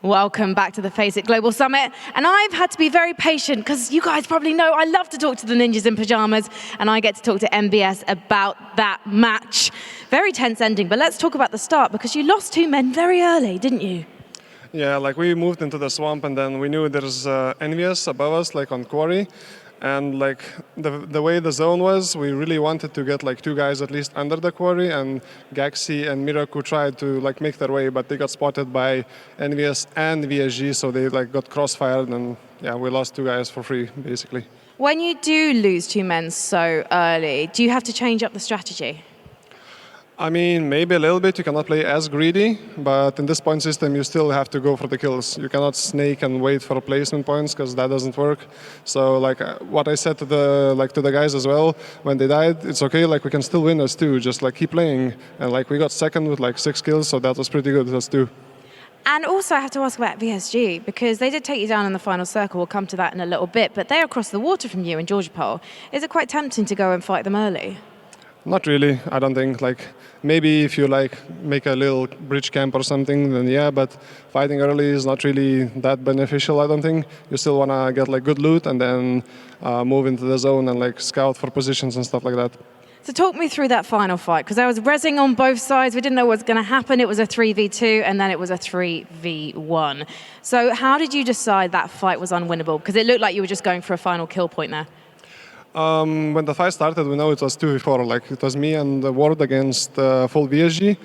Welcome back to the FACEIT Global Summit. And I've had to be very patient because you guys probably know I love to talk to the ninjas in pajamas, and I get to talk to MBS about that match. Very tense ending, but let's talk about the start because you lost 2 men very early, didn't you? Yeah, like we moved into the swamp and then we knew there's enemies above us, like on quarry. And like the way the zone was, we really wanted to get like 2 guys at least under the quarry, and Gaxi and Miraku tried to like make their way, but they got spotted by NVS and VSG, so they like got crossfired, and yeah, we lost 2 guys for free, basically. When you do lose 2 men so early, do you have to change up the strategy? I mean, maybe a little bit. You cannot play as greedy, but in this point system, you still have to go for the kills. You cannot snake and wait for placement points because that doesn't work. So, like what I said to the guys as well, when they died, it's okay. Like we can still win as 2. Just like keep playing. And like we got second with like 6 kills, so that was pretty good as 2. And also I have to ask about VSG, because they did take you down in the final circle. We'll come to that in a little bit, but they're across the water from you in Georgia Pole. Is it quite tempting to go and fight them early? Not really, I don't think. Like maybe if you like make a little bridge camp or something, then yeah, but fighting early is not really that beneficial, I don't think. You still want to get like good loot and then move into the zone and like scout for positions and stuff like that. So talk me through that final fight, because I was rezzing on both sides. We didn't know what was going to happen. It was a 3v2 and then it was a 3v1. So how did you decide that fight was unwinnable? Because it looked like you were just going for a final kill point there. When the fight started, we know it was 2v4. Like it was me and the Ward against full VSG,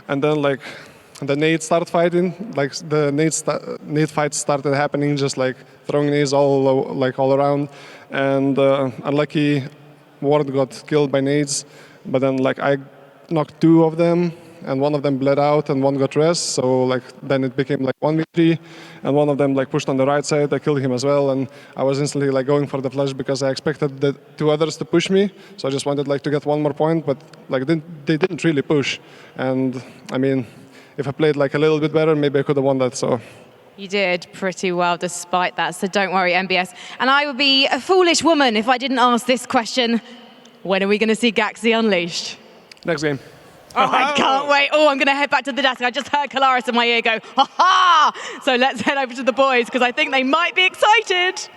and then like the nades started fighting. Like the nade fights started happening, just like throwing nades all around. And unlucky, Ward got killed by nades, but then like I knocked 2 of them, and one of them bled out and one got rest. So like then it became like 1v3, and one of them like pushed on the right side. I killed him as well, and I was instantly like going for the flash because I expected the 2 others to push me. So I just wanted like to get 1 more point, but like they didn't really push. And I mean, if I played like a little bit better, maybe I could have won that. So. You did pretty well despite that, so don't worry, MBS. And I would be a foolish woman if I didn't ask this question. When are we going to see Gaxi unleashed? Next game. Oh, I can't wait. Oh, I'm going to head back to the desk. I just heard Kalaris in my ear go, ha-ha! So let's head over to the boys, because I think they might be excited.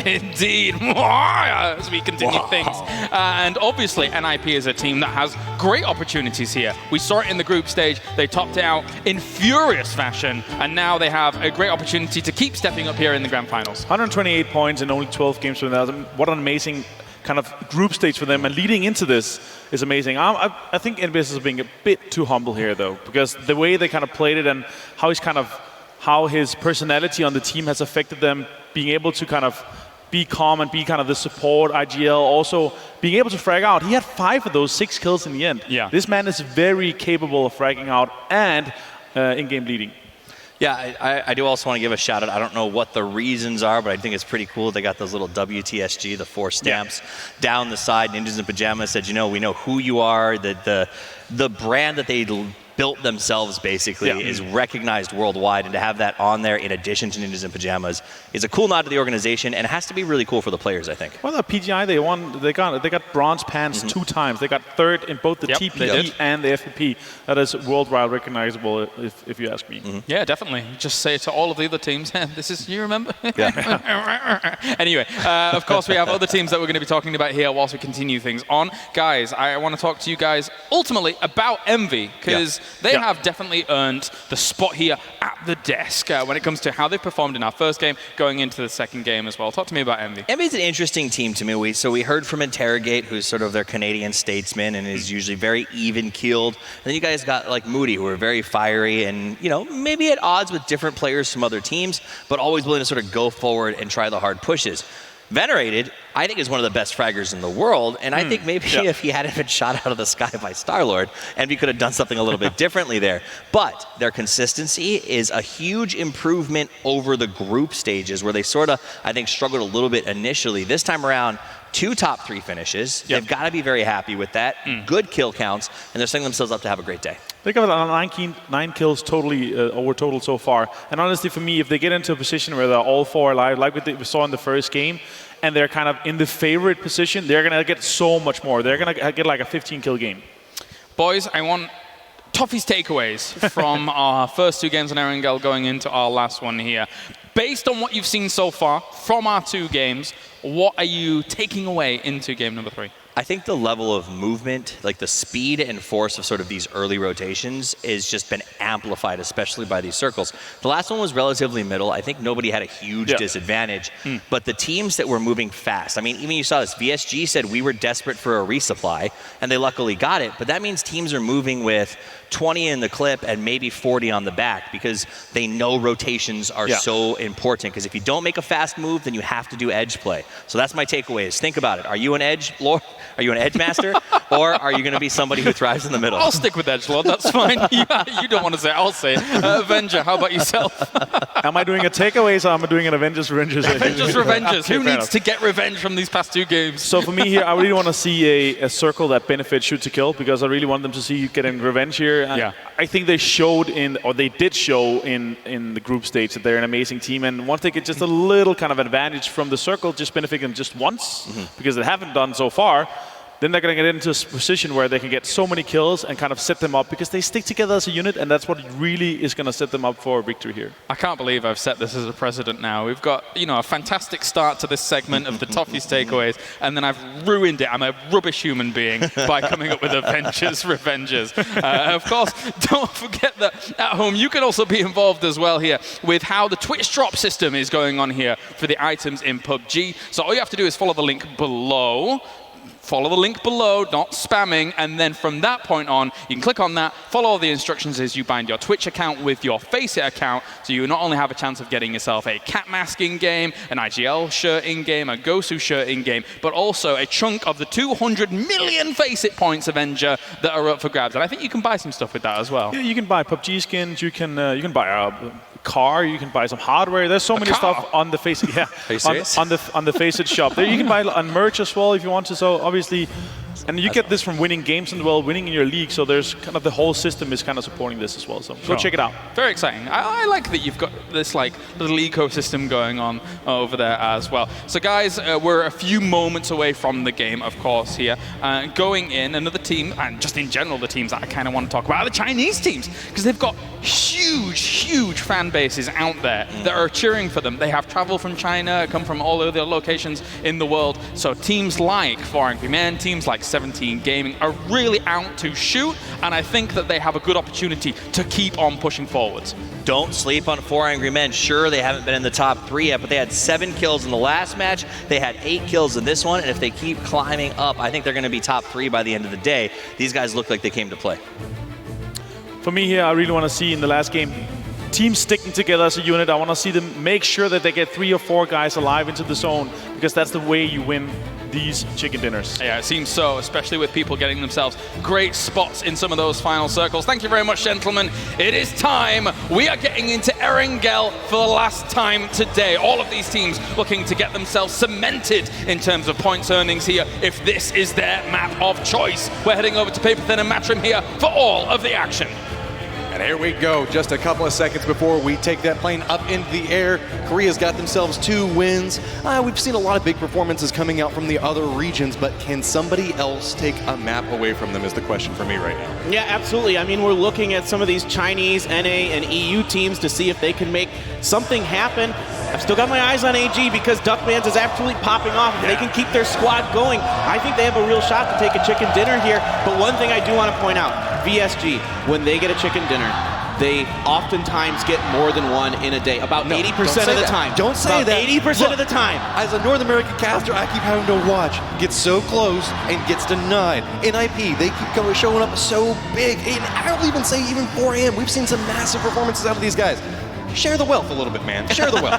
Indeed, as we continue things. And obviously, NIP is a team that has great opportunities here. We saw it in the group stage. They topped it out in furious fashion, and now they have a great opportunity to keep stepping up here in the grand finals. 128 points in only 12 games for them. What an amazing kind of group stage for them, and leading into this is amazing. I think NBS is being a bit too humble here, though, because the way they kind of played it and how his personality on the team has affected them, being able to kind of be calm and be kind of the support, IGL, also being able to frag out. He had 5 of those 6 kills in the end. Yeah. This man is very capable of fragging out and in-game leading. Yeah, I do also want to give a shout out. I don't know what the reasons are, but I think it's pretty cool. They got those little WTSG, the 4 stamps down the side. Ninjas in Pajamas said, you know, we know who you are. The brand that they built themselves basically is recognized worldwide, and to have that on there in addition to Ninjas in Pajamas is a cool nod to the organization, and it has to be really cool for the players, I think. Well, the PGI they won. They got bronze pants 2 times. They got 3rd in both the TPE and the FPP. That is worldwide recognizable, if you ask me. Yeah, definitely. Just say to all of the other teams, this is, you remember? Anyway, of course, we have other teams that we're going to be talking about here whilst we continue things on. Guys, I want to talk to you guys ultimately about Envy, because they have definitely earned the spot here at the desk when it comes to how they've performed in our first game, going into the second game as well. Talk to me about Envy. Envy's an interesting team to me. So we heard from Interrogate, who's sort of their Canadian statesman and is usually very even-keeled. And then you guys got like Moody, who are very fiery and, you know, maybe at odds with different players from other teams, but always willing to sort of go forward and try the hard pushes. Venerated, I think, is one of the best fraggers in the world, and I think maybe if he hadn't been shot out of the sky by Star-Lord, Envy could have done something a little bit differently there. But their consistency is a huge improvement over the group stages, where they sort of, I think, struggled a little bit initially. This time around, 2 top 3 finishes. They've got to be very happy with that. Good kill counts, and they're setting themselves up to have a great day. They got 9 kills totally over total so far. And honestly, for me, if they get into a position where they're all 4 alive, like we saw in the first game, and they're kind of in the favorite position, they're going to get so much more. They're going to get like a 15-kill game. Boys, I want Toffee's takeaways from our first 2 games on Erangel going into our last one here. Based on what you've seen so far from our 2 games, what are you taking away into game number 3? I think the level of movement, like the speed and force of sort of these early rotations, has just been amplified, especially by these circles. The last one was relatively middle. I think nobody had a huge disadvantage, but the teams that were moving fast, I mean, even you saw this, VSG said we were desperate for a resupply, and they luckily got it, but that means teams are moving with 20 in the clip and maybe 40 on the back because they know rotations are so important, because if you don't make a fast move, then you have to do edge play. So that's my takeaway is think about it. Are you an edge lord? Are you an edge master, or are you going to be somebody who thrives in the middle? I'll stick with edgelord. That's fine. You don't want to say it. I'll say it. Avenger, how about yourself? Am I doing a takeaways or am I doing an Avengers Revenges? Avengers Revenges. Okay, Who needs to get revenge from these past 2 games? So for me here, I really want to see a circle that benefits shoot to kill, because I really want them to see you getting revenge here. And I think they showed they did show in the group stage that they're an amazing team. And once they get just a little kind of advantage from the circle, just benefit them just once, because they haven't done so far, then they're going to get into a position where they can get so many kills and kind of set them up, because they stick together as a unit, and that's what really is going to set them up for a victory here. I can't believe I've set this as a precedent now. We've got, a fantastic start to this segment of the Toffee's takeaways, and then I've ruined it. I'm a rubbish human being by coming up with Avengers Revenges. Of course, don't forget that at home you can also be involved as well here with how the Twitch drop system is going on here for the items in PUBG. So all you have to do is follow the link below. Follow the link below, not spamming, and then from that point on, you can click on that, follow all the instructions as you bind your Twitch account with your FACEIT account, so you not only have a chance of getting yourself a cat mask in-game, an IGL shirt in-game, a Gosu shirt in-game, but also a chunk of the 200 million FACEIT points, Avenger, that are up for grabs. And I think you can buy some stuff with that as well. Yeah, you can buy PUBG skins, you can buy a car, you can buy some hardware. There's so many stuff on the FACEIT. Yeah, on the FACEIT shop. There you can buy on merch as well if you want to. So obviously, and you get this from winning games as well, winning in your league. So there's kind of the whole system is kind of supporting this as well. So go check it out. Very exciting. I like that you've got this like little ecosystem going on over there as well. So guys, we're a few moments away from the game, of course, here. Going in, another team, and just in general, the teams that I kind of want to talk about are the Chinese teams, because they've got huge fan bases out there that are cheering for them. They have travel from China, come from all other locations in the world. So teams like 4 Angry Men, teams like 17 Gaming are really out to shoot, and I think that they have a good opportunity to keep on pushing forwards. Don't sleep on 4 Angry Men. Sure, they haven't been in the top 3 yet, but they had 7 kills in the last match. They had 8 kills in this one, and if they keep climbing up, I think they're going to be top 3 by the end of the day. These guys look like they came to play. For me here, I really want to see in the last game teams sticking together as a unit. I want to see them make sure that they get 3 or 4 guys alive into the zone, because that's the way you win these chicken dinners. Yeah, it seems so, especially with people getting themselves great spots in some of those final circles. Thank you very much, gentlemen. It is time. We are getting into Erangel for the last time today. All of these teams looking to get themselves cemented in terms of points earnings here, if this is their map of choice. We're heading over to Paper Thin and Matchroom here for all of the action. And here we go, just a couple of seconds before we take that plane up into the air. Korea's got themselves 2 wins. We've seen a lot of big performances coming out from the other regions, but can somebody else take a map away from them is the question for me right now. Yeah, absolutely. I mean, we're looking at some of these Chinese, NA, and EU teams to see if they can make something happen. I've still got my eyes on AG because Duckmans is absolutely popping off. If they can keep their squad going, I think they have a real shot to take a chicken dinner here. But one thing I do want to point out, VSG, when they get a chicken dinner, they oftentimes get more than one in a day, about 80% of the time. Don't say about that. 80% of the time. As a North American caster, I keep having to watch. Gets so close and gets denied. NIP, they keep showing up so big. And I don't even say even 4AM. We've seen some massive performances out of these guys. Share the wealth a little bit, man. Share the wealth.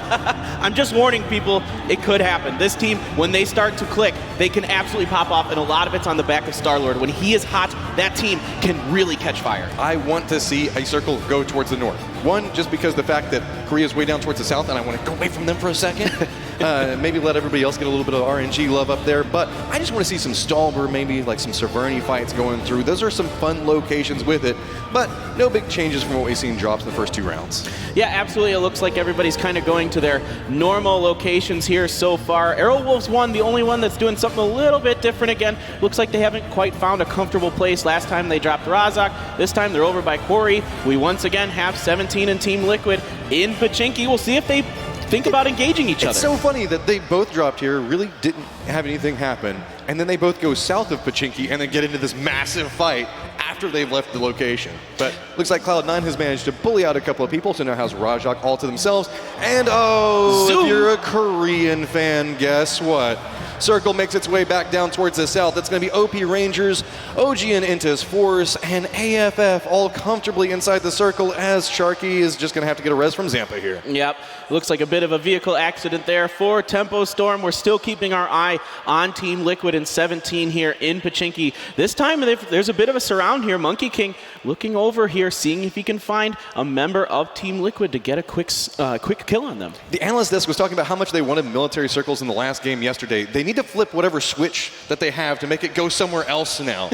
I'm just warning people, it could happen. This team, when they start to click, they can absolutely pop off, and a lot of it's on the back of Star-Lord. When he is hot, that team can really catch fire. I want to see a circle go towards the north. One, just because the fact that Korea's way down towards the south, and I want to go away from them for a second. Maybe let everybody else get a little bit of RNG love up there. But I just want to see some Stalber, maybe like some Severny fights going through. Those are some fun locations with it. But no big changes from what we've seen drops in the first 2 rounds. Yeah, absolutely. It looks like everybody's kind of going to their normal locations here so far. Arrowwolves won, the only one that's doing something a little bit different again. Looks like they haven't quite found a comfortable place. Last time they dropped Razak. This time they're over by Quarry. We once again have 17 and Team Liquid in Pachinki. We'll see if they think about engaging each other. It's so funny that they both dropped here, really didn't have anything happen, and then they both go south of Pachinki and then get into this massive fight after they've left the location. But looks like Cloud9 has managed to bully out a couple of people, so now has Rajak all to themselves. And Zoom. If you're a Korean fan, guess what? Circle makes its way back down towards the south. That's going to be OP Rangers, OG and Intas Force, and AFF all comfortably inside the circle as Sharky is just going to have to get a res from Zampa here. Yep, looks like a bit of a vehicle accident there for Tempo Storm. We're still keeping our eye on Team Liquid and 17 here in Pachinki. This time there's a bit of a surround here. Monkey King looking over here, seeing if he can find a member of Team Liquid to get a quick kill on them. The analyst desk was talking about how much they wanted military circles in the last game yesterday. They need to flip whatever switch that they have to make it go somewhere else now.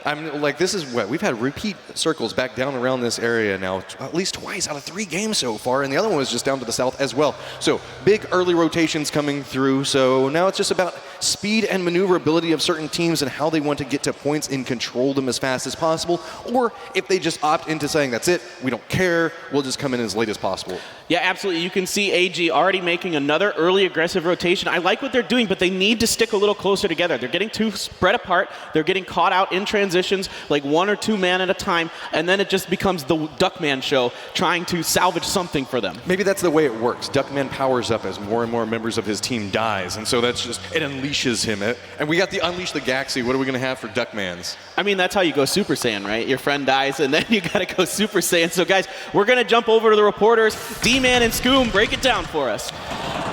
I'm like, this is what we've had repeat circles back down around this area now, at least twice out of 3 games so far, and the other one was just down to the south as well. So big early rotations coming through. So now it's just about speed and maneuverability of certain teams and how they want to get to points and control them as fast as possible, or if they just opt into saying, that's it, we don't care, we'll just come in as late as possible. Yeah, absolutely. You can see AG already making another early aggressive rotation. I like what they're doing, but they need to stick a little closer together. They're getting too spread apart. They're getting caught out in transitions, like 1 or 2 man at a time, and then it just becomes the Duckman show, trying to salvage something for them. Maybe that's the way it works. Duckman powers up as more and more members of his team dies, and so that's just, it unleashes him. And we got the Unleash the Galaxy. What are we going to have for Duckmans? I mean, that's how you go Super Saiyan, right? Your friend dies, and then you got to go Super Saiyan. So, guys, we're going to jump over to the reporters. D-Man and Scoom, break it down for us.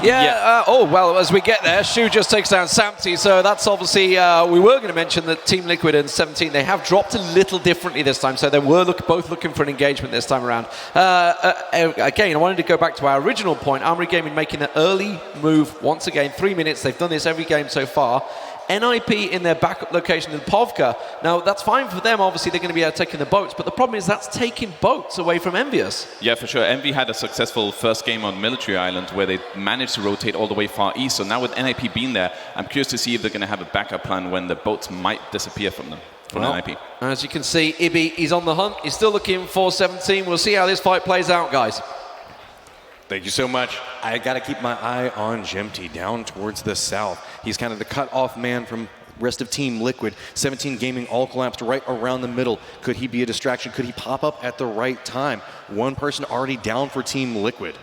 Well, as we get there, Shu just takes down Samty, so that's obviously, we were going to mention that Team Liquid and 17, they have dropped a little differently this time, so they were both looking for an engagement this time around. Again, I wanted to go back to our original point, Armory Gaming making the early move once again, 3 minutes, they've done this every game so far. NIP in their backup location in Povka. Now, that's fine for them. Obviously, they're going to be taking the boats, but the problem is that's taking boats away from Envious. Yeah, for sure. Envy had a successful first game on Military Island where they managed to rotate all the way far east. So now with NIP being there, I'm curious to see if they're going to have a backup plan when the boats might disappear from them, from NIP. As you can see, Ibi, he's on the hunt. He's still looking for 17. We'll see how this fight plays out, guys. Thank you so much. I got to keep my eye on Jemty down towards the south. He's kind of the cut-off man from rest of Team Liquid. 17 Gaming all collapsed right around the middle. Could he be a distraction? Could he pop up at the right time? One person already down for Team Liquid.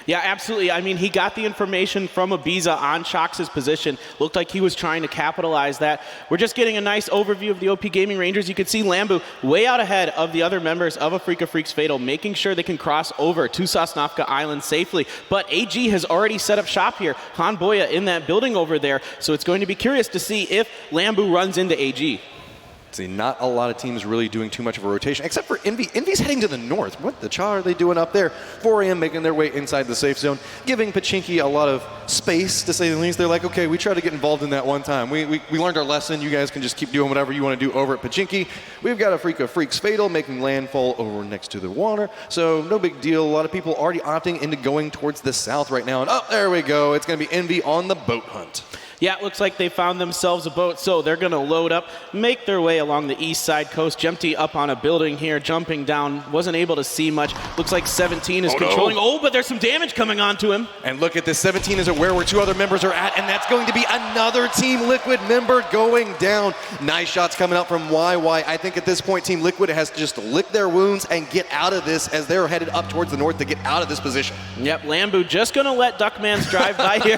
Yeah, absolutely. I mean, he got the information from Ibiza on Shox's position. Looked like he was trying to capitalize that. We're just getting a nice overview of the OP Gaming Rangers. You can see Lambu way out ahead of the other members of Afrika Freaks Fatal, making sure they can cross over to Sosnovka Island safely. But AG has already set up shop here. Han Boya in that building over there. So it's going to be curious to see if Lambu runs into AG. See, not a lot of teams really doing too much of a rotation, except for Envy. Envy's heading to the north. What the cha are they doing up there? 4 a.m. making their way inside the safe zone, giving Pachinki a lot of space, to say the least. They're like, okay, we tried to get involved in that one time. We learned our lesson. You guys can just keep doing whatever you want to do over at Pachinki. We've got Afrika Freaks Fatal making landfall over next to the water, so no big deal. A lot of people already opting into going towards the south right now. And oh, there we go. It's going to be Envy on the boat hunt. Yeah, it looks like they found themselves a boat, so they're going to load up, make their way along the east side coast. Jemty up on a building here, jumping down, wasn't able to see much. Looks like 17 is controlling. No. Oh, but there's some damage coming onto him. And look at this, 17 is aware where 2 other members are at, and that's going to be another Team Liquid member going down. Nice shots coming out from YY. I think at this point, Team Liquid has to just lick their wounds and get out of this as they're headed up towards the north to get out of this position. Yep, Lambu just going to let Duckmans drive by here.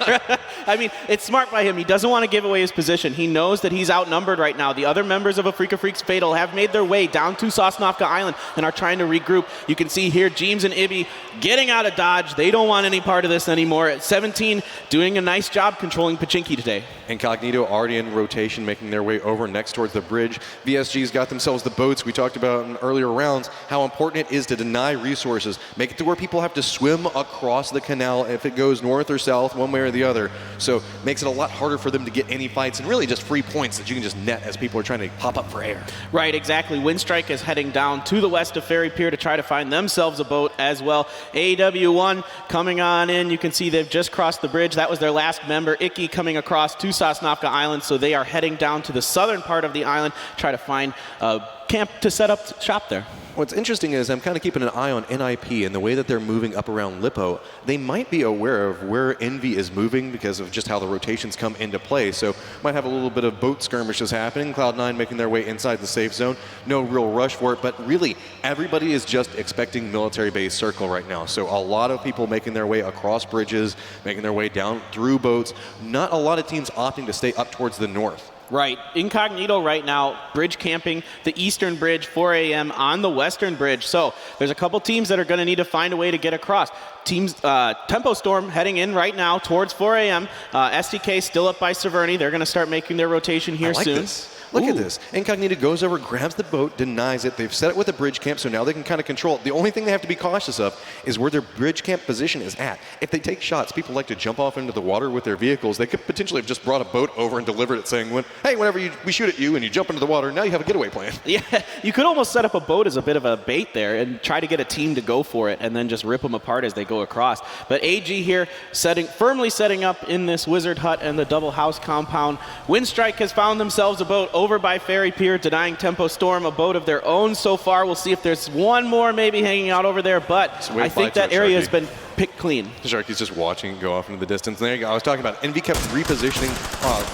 I mean, it's smart by him. him. He doesn't want to give away his position. He knows that he's outnumbered right now. The other members of a Freak of Freaks Fatal have made their way down to Sosnovka Island and are trying to regroup. You can see here Jeems and Ibby getting out of dodge. They don't want any part of this anymore. At 17, doing a nice job controlling Pachinki today. Incognito already in rotation, making their way over next towards the bridge. VSG's got themselves the boats. We talked about in earlier rounds how important it is to deny resources, make it to where people have to swim across the canal if it goes north or south, one way or the other. So makes it a lot harder for them to get any fights and really just free points that you can just net as people are trying to pop up for air. Right, exactly. Windstrike is heading down to the west of Ferry Pier to try to find themselves a boat as well. AW1 coming on in. You can see they've just crossed the bridge. That was their last member. Icky coming across to Sosnovka Island, so they are heading down to the southern part of the island, try to find a camp to set up shop there. What's interesting is I'm kind of keeping an eye on NIP and the way that they're moving up around Lippo. They might be aware of where Envy is moving because of just how the rotations come into play. So might have a little bit of boat skirmishes happening. Cloud9 making their way inside the safe zone. No real rush for it, but really everybody is just expecting military base circle right now. So a lot of people making their way across bridges, making their way down through boats. Not a lot of teams opting to stay up towards the north. Right. Incognito right now, bridge camping the eastern bridge, 4 a.m. on the western bridge. So there's a couple teams that are going to need to find a way to get across. Teams, Tempo Storm heading in right now towards 4 a.m. SDK still up by Severny. They're going to start making their rotation here soon. This. Look at this. Incognito goes over, grabs the boat, denies it. They've set it with a bridge camp, so now they can kind of control it. The only thing they have to be cautious of is where their bridge camp position is at. If they take shots, people like to jump off into the water with their vehicles. They could potentially have just brought a boat over and delivered it saying, hey, whenever we shoot at you and you jump into the water, now you have a getaway plan. Yeah, you could almost set up a boat as a bit of a bait there and try to get a team to go for it and then just rip them apart as they go across. But AG here firmly setting up in this wizard hut and the double house compound. Windstrike has found themselves a boat over by Ferry Pier, denying Tempo Storm a boat of their own so far. We'll see if there's one more maybe hanging out over there, but I think that area has been picked clean. Sharky's just watching it go off into the distance. And there you go. I was talking about Envy kept repositioning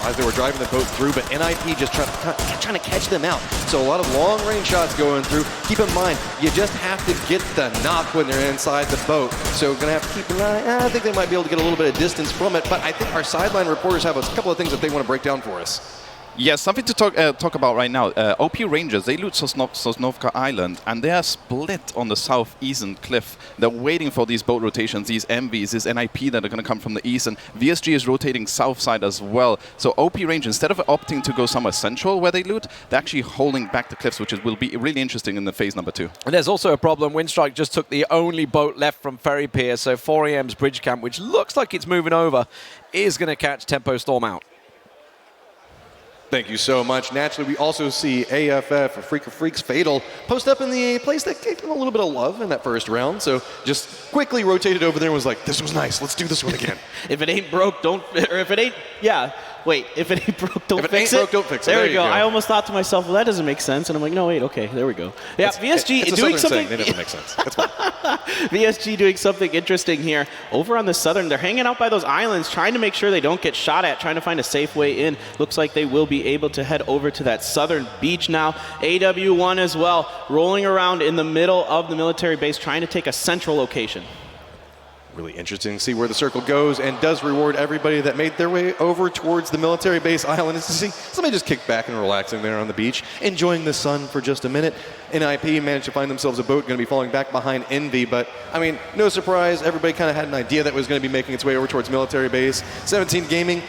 as they were driving the boat through, but NIP just trying to catch them out. So a lot of long-range shots going through. Keep in mind, you just have to get the knock when they're inside the boat. So going to have to keep an eye. I think they might be able to get a little bit of distance from it, but I think our sideline reporters have a couple of things that they want to break down for us. Yes, something to talk about right now. OP Rangers, they loot Sosnovka Island, and they are split on the southeastern cliff. They're waiting for these boat rotations, these MVs, this NIP that are going to come from the east, and VSG is rotating south side as well. So OP Rangers, instead of opting to go somewhere central where they loot, they're actually holding back the cliffs, which will be really interesting in the phase number 2. And there's also a problem. Windstrike just took the only boat left from Ferry Pier, so 4 a.m.'s bridge camp, which looks like it's moving over, is going to catch Tempo Storm out. Thank you so much. Naturally, we also see AFF, or Freak of Freaks Fatal, post up in the place that gave them a little bit of love in that first round. So just quickly rotated over there and was like, this was nice. Let's do this one again. If it ain't broke, don't, or if it ain't, yeah. Wait, if it ain't broke, don't fix it. If it ain't broke, don't fix it. There we go. I almost thought to myself, well, that doesn't make sense. And I'm like, no, wait, okay, there we go. Yeah, VSG it's doing something. Saying. They never make sense. That's fine. VSG doing something interesting here. Over on the southern, they're hanging out by those islands, trying to make sure they don't get shot at, trying to find a safe way in. Looks like they will be able to head over to that southern beach now. AW1 as well, rolling around in the middle of the military base, trying to take a central location. Really interesting to see where the circle goes and does reward everybody that made their way over towards the military base island. Is to see somebody just kick back and relaxing there on the beach, enjoying the sun for just a minute. NIP managed to find themselves a boat going to be falling back behind Envy, but I mean, no surprise. Everybody kind of had an idea that was going to be making its way over towards military base. 17 Gaming.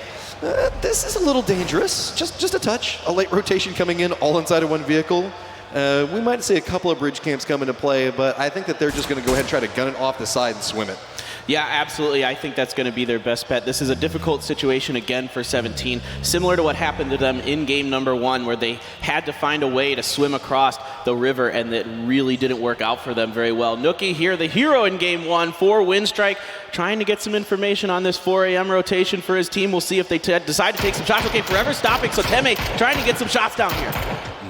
This is a little dangerous. Just a touch. A late rotation coming in, all inside of one vehicle. We might see a couple of bridge camps come into play, but I think that they're just going to go ahead and try to gun it off the side and swim it. Yeah, absolutely. I think that's going to be their best bet. This is a difficult situation again for 17, similar to what happened to them in game number 1, where they had to find a way to swim across the river, and it really didn't work out for them very well. Nookie here, the hero in game 1 for Windstrike, trying to get some information on this 4 a.m. rotation for his team. We'll see if they decide to take some shots. Okay, Forever stopping, so Teme trying to get some shots down here.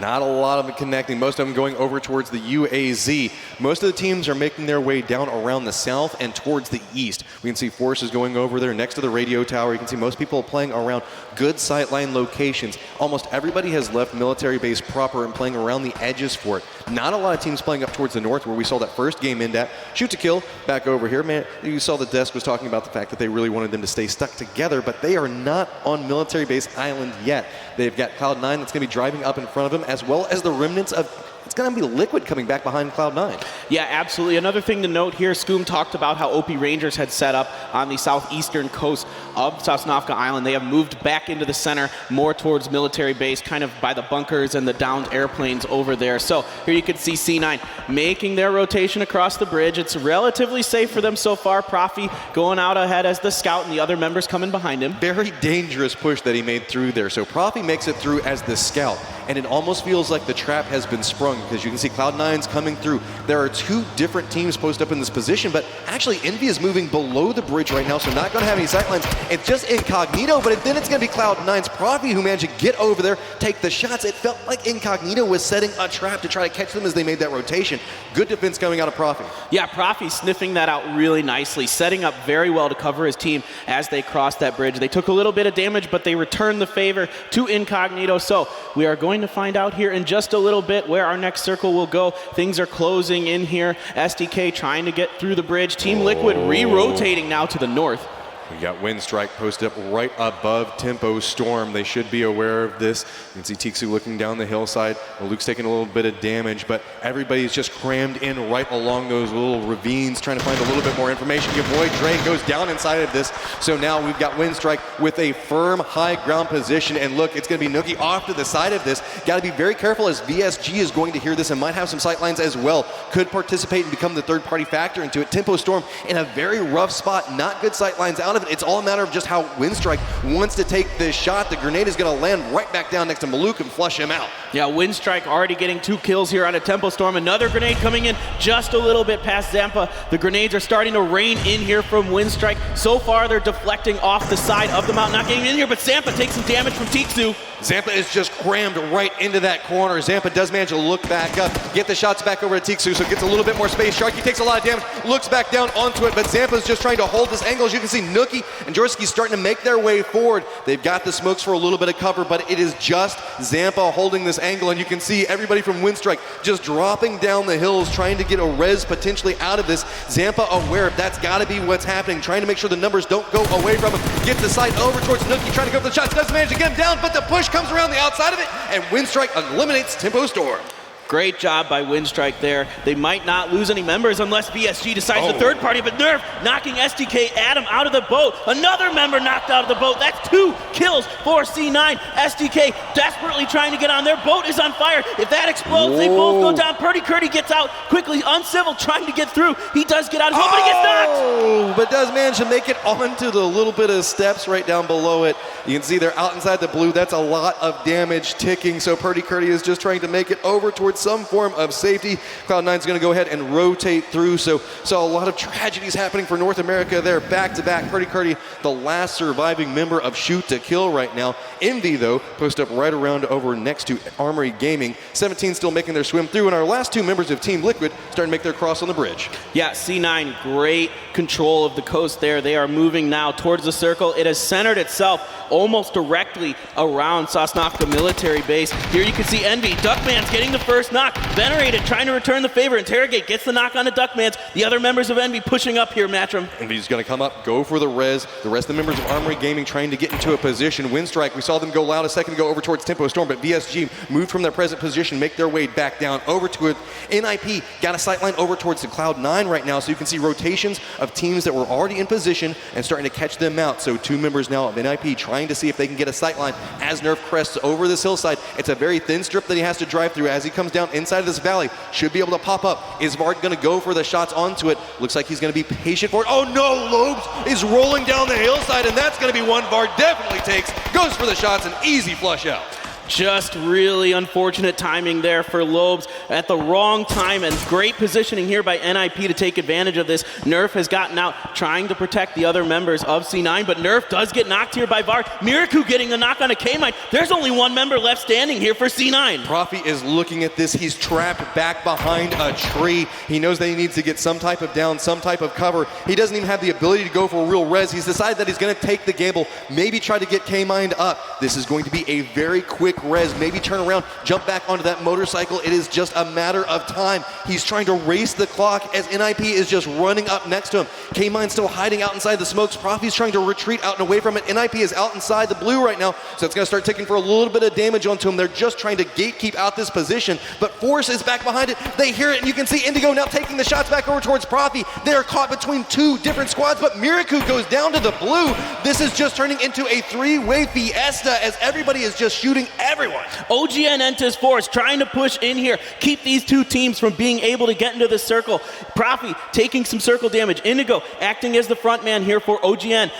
Not a lot of them connecting. Most of them going over towards the UAZ. Most of the teams are making their way down around the south and towards the east. We can see forces going over there next to the radio tower. You can see most people playing around good sightline locations. Almost everybody has left military base proper and playing around the edges for it. Not a lot of teams playing up towards the north where we saw that first game end at. Shoot to kill back over here. Man, you saw the desk was talking about the fact that they really wanted them to stay stuck together, but they are not on military base island yet. They've got Cloud9 that's going to be driving up in front of them, as well as the remnants of, it's going to be Liquid coming back behind Cloud9. Yeah, absolutely. Another thing to note here, Scoom talked about how OP Rangers had set up on the southeastern coast of Sosnovka Island. They have moved back into the center, more towards military base, kind of by the bunkers and the downed airplanes over there. So here you can see C9 making their rotation across the bridge. It's relatively safe for them so far. Profi going out ahead as the scout and the other members coming behind him. Very dangerous push that he made through there. So Profi makes it through as the scout, and it almost feels like the trap has been sprung because you can see Cloud9's coming through. There are two different teams posted up in this position, but actually Envy is moving below the bridge right now, so not going to have any sightlines. It's just Incognito, but then it's going to be Cloud9's Profi who managed to get over there, take the shots. It felt like Incognito was setting a trap to try to catch them as they made that rotation. Good defense coming out of Profi. Yeah, Profi sniffing that out really nicely, setting up very well to cover his team as they crossed that bridge. They took a little bit of damage, but they returned the favor to Incognito. So we are going to find out here in just a little bit where our next circle will go. Things are closing in here. SDK trying to get through the bridge. Team Liquid re-rotating now to the north. We got Windstrike posted up right above Tempo Storm. They should be aware of this. You can see Tixu looking down the hillside. Well, Luke's taking a little bit of damage, but everybody's just crammed in right along those little ravines, trying to find a little bit more information. Your boy Drain goes down inside of this. So now we've got Windstrike with a firm high ground position. And look, it's going to be Nookie off to the side of this. Got to be very careful as VSG is going to hear this and might have some sightlines as well. Could participate and become the third-party factor into it. Tempo Storm in a very rough spot. Not good sightlines out of it. It's all a matter of just how Windstrike wants to take this shot. The grenade is going to land right back down next to Maluk and flush him out. Yeah, Windstrike already getting 2 kills here on a Tempo Storm. Another grenade coming in just a little bit past Zampa. The grenades are starting to rain in here from Windstrike. So far, they're deflecting off the side of the mountain, not getting in here, but Zampa takes some damage from Tixu. Zampa is just crammed right into that corner. Zampa does manage to look back up, get the shots back over to Tixu, so gets a little bit more space. Sharky takes a lot of damage, looks back down onto it, but Zampa's just trying to hold this angle. As you can see, Nookie and Jorski's starting to make their way forward. They've got the smokes for a little bit of cover, but it is just Zampa holding this angle, and you can see everybody from Windstrike just dropping down the hills, trying to get a res potentially out of this. Zampa aware that's got to be what's happening, trying to make sure the numbers don't go away from him. Gets the sight over towards Nookie, trying to go for the shots, doesn't manage to get him down, but the push comes around the outside of it, and Windstrike eliminates Tempo Storm. Great job by Windstrike there. They might not lose any members unless BSG decides the third party, but Nerf knocking SDK Adam out of the boat. Another member knocked out of the boat. That's 2 kills for C9. SDK desperately trying to get on. Their boat is on fire. If that explodes, they both go down. Purdy Curdy gets out quickly. Uncivil trying to get through. He does get out of his boat, but he gets knocked. But does manage to make it onto the little bit of steps right down below it. You can see they're out inside the blue. That's a lot of damage ticking. So Purdy Curdy is just trying to make it over towards some form of safety. Cloud9's going to go ahead and rotate through. So a lot of tragedies happening for North America there, back to back. Purdy Curdy, the last surviving member of Shoot to Kill right now. Envy, though, post up right around over next to Armory Gaming. 17 still making their swim through, and our last 2 members of Team Liquid starting to make their cross on the bridge. Yeah, C9, great control of the coast there. They are moving now towards the circle. It has centered itself almost directly around Sosnovka military base. Here you can see Envy. Duckman's getting the first knock. Venerated trying to return the favor. Interrogate gets the knock on the Duckmans. The other members of Envy pushing up here, Matrim. Envy's going to come up, go for the res. The rest of the members of Armory Gaming trying to get into a position. Windstrike, we saw them go loud a second ago over towards Tempo Storm, but VSG moved from their present position, make their way back down over to it. NIP got a sightline over towards the Cloud9 right now, so you can see rotations of teams that were already in position and starting to catch them out. So 2 members now of NIP trying to see if they can get a sightline as Nerf crests over this hillside. It's a very thin strip that he has to drive through as he comes down inside of this valley. Should be able to pop up. Is Vard going to go for the shots onto it? Looks like he's going to be patient for it. Oh no, Lobes is rolling down the hillside, and that's going to be one Vard definitely takes. Goes for the shots, an easy flush out. Just really unfortunate timing there for Lobes at the wrong time, and great positioning here by NIP to take advantage of this. Nerf has gotten out trying to protect the other members of C9, but Nerf does get knocked here by Var. Miraku getting a knock on a K-Mine. There's only one member left standing here for C9. Profi is looking at this. He's trapped back behind a tree. He knows that he needs to get some type of down, some type of cover. He doesn't even have the ability to go for a real res. He's decided that he's going to take the gamble, maybe try to get K-Mined up. This is going to be a very quick res. Maybe turn around, jump back onto that motorcycle. It is just a matter of time. He's trying to race the clock as NIP is just running up next to him. K-Mine still hiding out inside the smokes. Profi's trying to retreat out and away from it. NIP is out inside the blue right now, so it's going to start taking for a little bit of damage onto him. They're just trying to gatekeep out this position, but Force is back behind it. They hear it, and you can see Indigo now taking the shots back over towards Profi. They are caught between two different squads, but Miraku goes down to the blue. This is just turning into a three-way fiesta as everybody is just shooting everyone. OGN enters Force, trying to push in here, keep these two teams from being able to get into the circle. Profi taking some circle damage. Indigo acting as the front man here for OGN.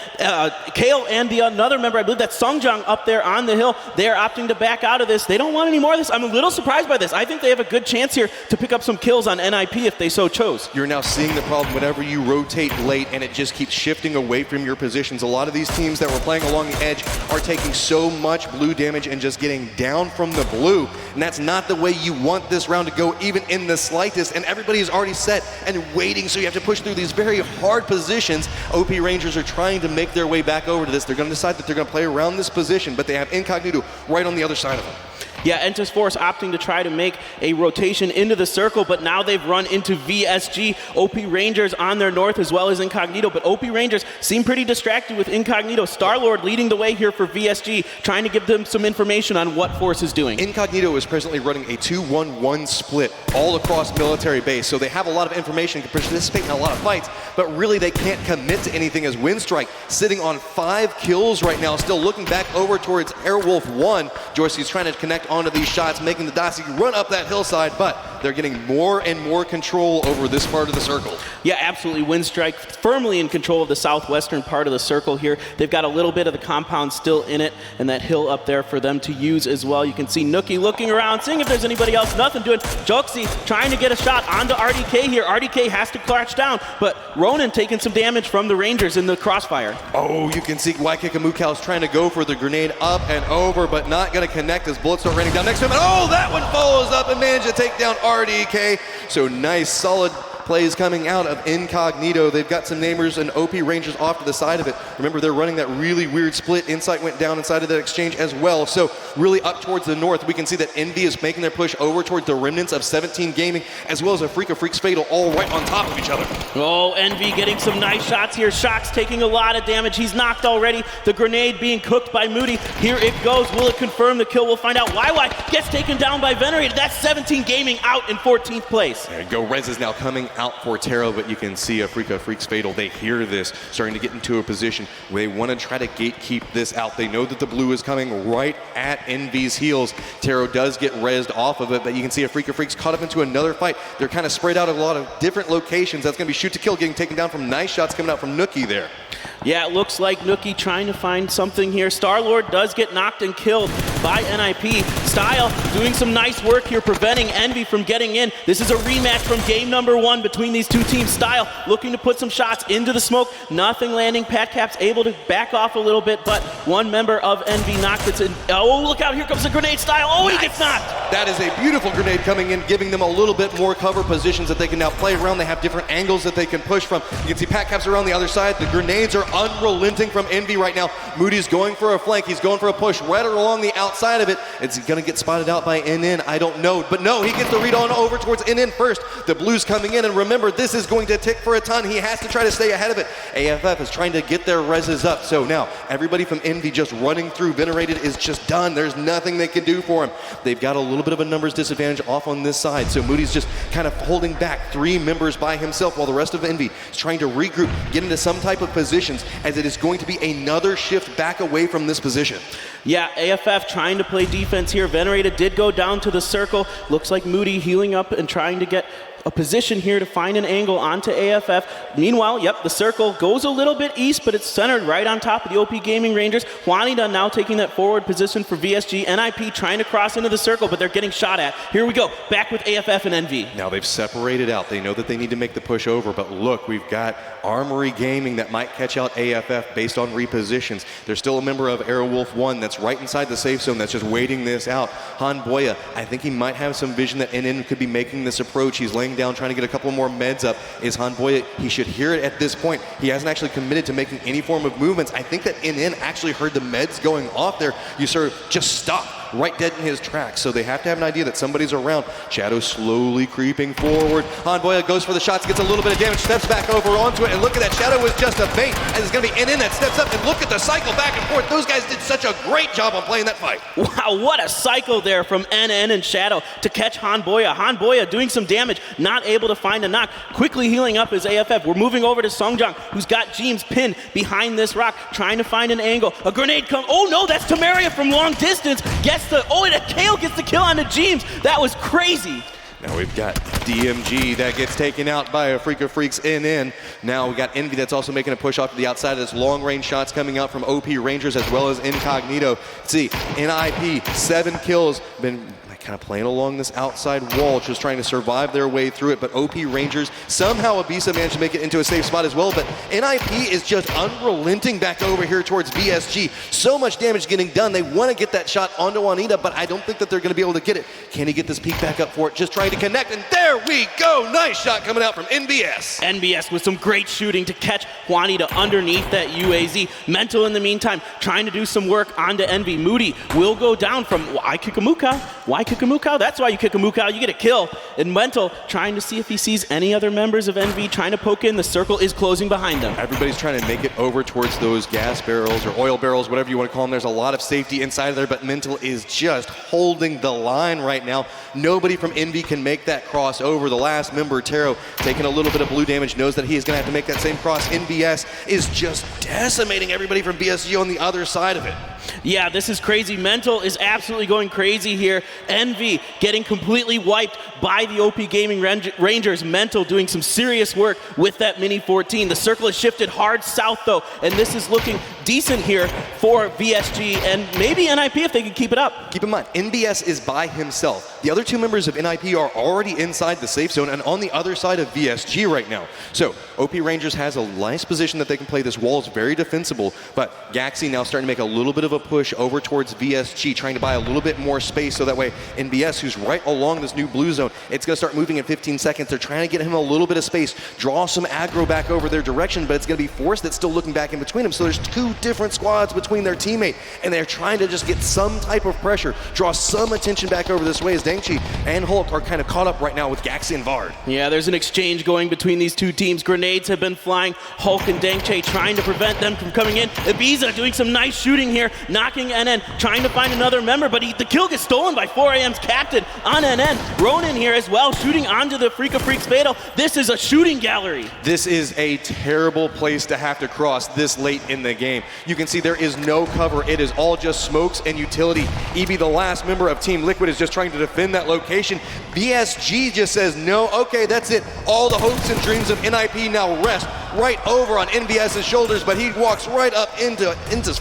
Kale and the another member, I believe that's Songjang up there on the hill, they are opting to back out of this. They don't want any more of this. I'm a little surprised by this. I think they have a good chance here to pick up some kills on NIP if they so chose. You're now seeing the problem whenever you rotate late and it just keeps shifting away from your positions. A lot of these teams that were playing along the edge are taking so much blue damage and just getting down from the blue. And that's not the way you want this round to go, even in the slightest. And everybody is already set and waiting, so you have to push through these very hard positions. OP Rangers are trying to make their way back over to this. They're going to decide that they're going to play around this position, but they have Incognito right on the other side of them. Yeah, Entus Force opting to try to make a rotation into the circle, but now they've run into VSG. OP Rangers on their north as well as Incognito, but OP Rangers seem pretty distracted with Incognito. Star-Lord leading the way here for VSG, trying to give them some information on what Force is doing. Incognito is presently running a 2-1-1 split all across military base, so they have a lot of information, can participate in a lot of fights, but really they can't commit to anything as Windstrike sitting on 5 kills right now, still looking back over towards Airwolf 1. Joycey's trying to connect onto these shots, making the Dasi run up that hillside, but they're getting more and more control over this part of the circle. Yeah, absolutely. Windstrike firmly in control of the southwestern part of the circle here. They've got a little bit of the compound still in it, and that hill up there for them to use as well. You can see Nookie looking around, seeing if there's anybody else. Nothing doing. Joxy trying to get a shot onto RDK here. RDK has to crouch down, but Ronan taking some damage from the Rangers in the crossfire. Oh, you can see Waikikamuka's trying to go for the grenade up and over, but not going to connect as bullets are raining down next to him. And oh, that one follows up and managed to take down RDK. So nice, solid plays coming out of Incognito. They've got some namers and OP Rangers off to the side of it. Remember, they're running that really weird split. Insight went down inside of that exchange as well. So really up towards the north, we can see that Envy is making their push over towards the remnants of 17 Gaming, as well as a Freak of Freaks Fatal, all right on top of each other. Oh, Envy getting some nice shots here. Shock's taking a lot of damage. He's knocked already. The grenade being cooked by Moody. Here it goes. Will it confirm the kill? We'll find out. YY gets taken down by Venerated. That's 17 Gaming out in 14th place. There you go. Rez is now coming out for Taro, but you can see a Freak of Freaks Fatal. They hear this, starting to get into a position where they want to try to gatekeep this out. They know that the blue is coming right at Envy's heels. Taro does get rezzed off of it, but you can see a Freak of Freaks caught up into another fight. They're kind of spread out a lot of different locations. That's going to be shoot to kill, getting taken down from nice shots coming out from Nookie there. Yeah, it looks like Nookie trying to find something here. Star-Lord does get knocked and killed by NIP. Style doing some nice work here, preventing Envy from getting in. This is a rematch from game number 1 between these two teams. Style looking to put some shots into the smoke. Nothing landing. Patcap's able to back off a little bit, but one member of Envy knocked it in. Oh, look out. Here comes the grenade. Style. Oh, nice. He gets knocked. That is a beautiful grenade coming in, giving them a little bit more cover positions that they can now play around. They have different angles that they can push from. You can see Patcap's around the other side. The grenades are unrelenting from Envy right now. Moody's going for a flank. He's going for a push right along the outside of it. It's going to get spotted out by NN. I don't know. But no, he gets the read on over towards NN first. The blue's coming in, and remember, this is going to tick for a ton. He has to try to stay ahead of it. AFF is trying to get their reses up. So now, everybody from Envy just running through Venerated is just done. There's nothing they can do for him. They've got a little bit of a numbers disadvantage off on this side. So Moody's just kind of holding back 3 members by himself while the rest of Envy is trying to regroup, get into some type of positions, as it is going to be another shift back away from this position. Yeah, AFF trying to play defense here. Venerated did go down to the circle. Looks like Moody healing up and trying to get a position here to find an angle onto AFF. Meanwhile, yep, the circle goes a little bit east, but it's centered right on top of the OP Gaming Rangers. Juanita now taking that forward position for VSG. NIP trying to cross into the circle, but they're getting shot at. Here we go, back with AFF and NV. Now they've separated out. They know that they need to make the push over, but look, we've got Armory Gaming that might catch out AFF based on repositions. There's still a member of Airwolf 1 that's right inside the safe zone that's just waiting this out. Han Boya, I think he might have some vision that NN could be making this approach. He's laying down, trying to get a couple more meds up. Is Han Boya, he should hear it at this point. He hasn't actually committed to making any form of movements. I think that NN actually heard the meds going off there. You sort of just stop right dead in his tracks. So they have to have an idea that somebody's around. Shadow slowly creeping forward. Han Boya goes for the shots, gets a little bit of damage, steps back over onto it, and look at that. Shadow was just a bait, and it's going to be NN that steps up, and look at the cycle back and forth. Those guys did such a great job on playing that fight. Wow, what a cycle there from NN and Shadow to catch Han Boya. Han Boya doing some damage, not able to find a knock. Quickly healing up his AFF. We're moving over to Songjang, who's got James pinned behind this rock, trying to find an angle. A grenade comes. Oh no, that's Temeria from long distance. Gets the, oh, and a Kale gets the kill onto James. That was crazy. Now we've got DMG that gets taken out by a Freak of Freaks NN. Now we got Envy that's also making a push off to the outside of this. Long range shots coming out from OP Rangers as well as Incognito. See, NIP, 7 kills, been kind of playing along this outside wall, just trying to survive their way through it. But OP Rangers, somehow Ibiza managed to make it into a safe spot as well. But NIP is just unrelenting back over here towards VSG. So much damage getting done. They want to get that shot onto Juanita, but I don't think that they're going to be able to get it. Can he get this peek back up for it? Just trying to connect, and there we go. Nice shot coming out from NBS. NBS with some great shooting to catch Juanita underneath that UAZ. Mental in the meantime, trying to do some work onto Envy. Moody will go down from why kick a Mukau? Why kick a Mukau? That's why you kick a Mukau. You get a kill. And Mental trying to see if he sees any other members of Envy trying to poke in. The circle is closing behind them. Everybody's trying to make it over towards those gas barrels or oil barrels, whatever you want to call them. There's a lot of safety inside of there, but Mental is just holding the line right now. Nobody from Envy can make that cross over. The last member, Taro, taking a little bit of blue damage, knows that he is going to have to make that same cross. NBS is just decimating everybody from BSG on the other side of it. Yeah, this is crazy. Mental is absolutely going crazy here. Envy getting completely wiped by the OP Gaming Rangers. Mental doing some serious work with that Mini 14. The circle has shifted hard south though, and this is looking decent here for VSG and maybe NIP if they can keep it up. Keep in mind, NBS is by himself. The other two members of NIP are already inside the safe zone and on the other side of VSG right now. So OP Rangers has a nice position that they can play. This wall is very defensible, but Gaxi now starting to make a little bit of a push over towards VSG, trying to buy a little bit more space so that way NBS, who's right along this new blue zone, it's going to start moving in 15 seconds. They're trying to get him a little bit of space, draw some aggro back over their direction, but it's going to be Force that's still looking back in between them. So there's two different squads between their teammate, and they're trying to just get some type of pressure, draw some attention back over this way as Dangchi and Hulk are kind of caught up right now with Gaxi and Vard. Yeah, there's an exchange going between these two teams. Grenades have been flying. Hulk and Dangche trying to prevent them from coming in. Ibiza doing some nice shooting here, knocking NN, trying to find another member, but the kill gets stolen by 4AM's captain on NN. Ronan here as well, shooting onto the Freak of Freaks Fatal. This is a shooting gallery. This is a terrible place to have to cross this late in the game. You can see there is no cover. It is all just smokes and utility. EB, the last member of Team Liquid, is just trying to defend that location. BSG just says no. Okay, that's it. All the hopes and dreams of NIP now rest right over on NBS's shoulders, but he walks right up into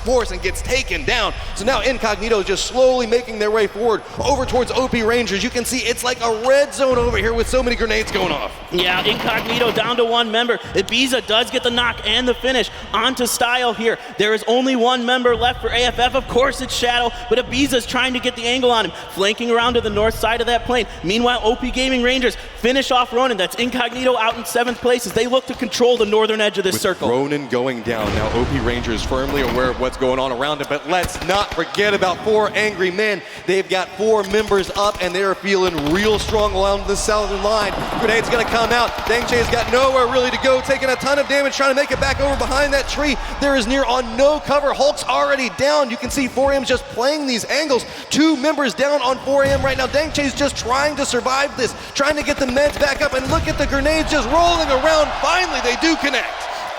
Force and gets taken down. So now Incognito is just slowly making their way forward over towards OP Rangers. You can see it's like a red zone over here with so many grenades going off. Yeah, Incognito down to one member. Ibiza does get the knock and the finish onto Style here. There is only one member left for AFF. Of course it's Shadow, but Ibiza's trying to get the angle on him, flanking around to the north side of that plane. Meanwhile, OP Gaming Rangers finish off Ronan. That's Incognito out in 7th place as they look to control the northern edge of this circle. Ronan going down. Now OP Rangers firmly aware of what's going on around it, but let's not forget about 4 angry men. They've got 4 members up and they're feeling real strong along the southern line. Grenade's gonna come out. Dangche's got nowhere really to go, taking a ton of damage, trying to make it back over behind that tree. There is near on no cover. Hulk's already down. You can see 4AM just playing these angles. 2 members down on 4AM right now. Dangche's just trying to survive this, trying to get the meds back up, and look at the grenades just rolling around. Finally, they do connect.